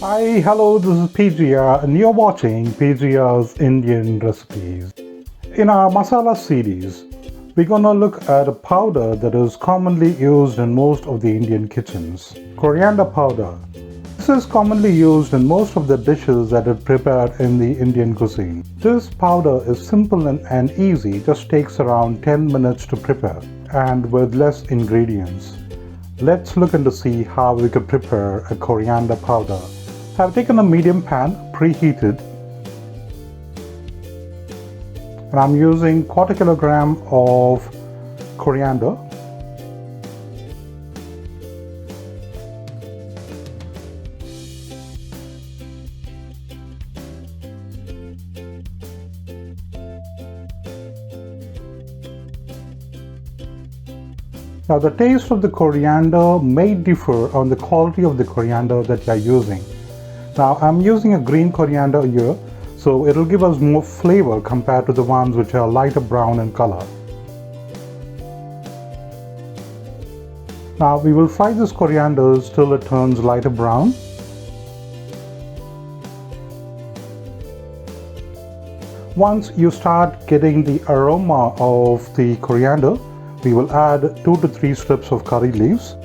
Hi, hello, this is Pijia and you're watching Pijia's Indian Recipes. In our masala series, we're gonna look at a powder that is commonly used in most of the Indian kitchens. Coriander powder. This is commonly used in most of the dishes that are prepared in the Indian cuisine. This powder is simple and easy, just takes around 10 minutes to prepare and with less ingredients. Let's look into see how we could prepare a coriander powder. I've taken a medium pan, preheated, and I'm using 1/4 kilogram of coriander. Now the taste of the coriander may differ on the quality of the coriander that you're using. Now I'm using a green coriander here, so it'll give us more flavor compared to the ones which are lighter brown in color. Now we will fry this coriander till it turns lighter brown. Once you start getting the aroma of the coriander, we will add 2 to 3 strips of curry leaves.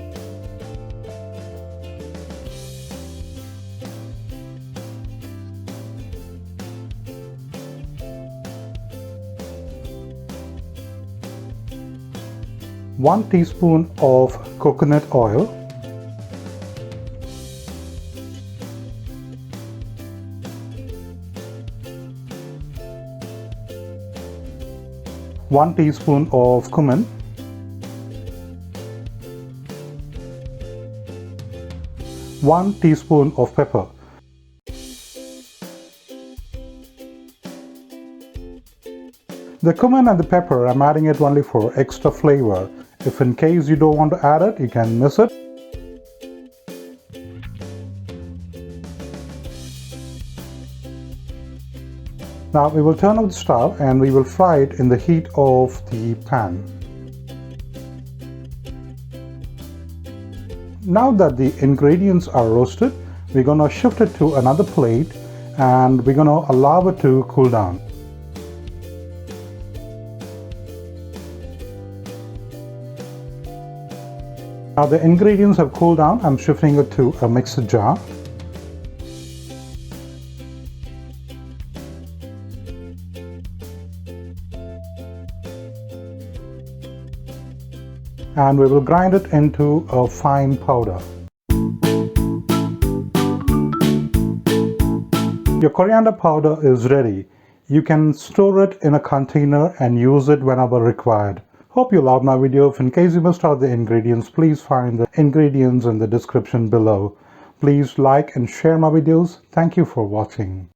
One teaspoon of coconut oil, one teaspoon of cumin, one teaspoon of pepper. The cumin and the pepper, I'm adding it only for extra flavor. If in case you don't want to add it, you can miss it. Now we will turn off the stove and we will fry it in the heat of the pan. Now that the ingredients are roasted, we're going to shift it to another plate and we're going to allow it to cool down. Now the ingredients have cooled down, I'm shifting it to a mixer jar. And we will grind it into a fine powder. Your coriander powder is ready. You can store it in a container and use it whenever required. Hope you loved my video. If in case you missed out the ingredients, please find the ingredients in the description below. Please like and share my videos. Thank you for watching.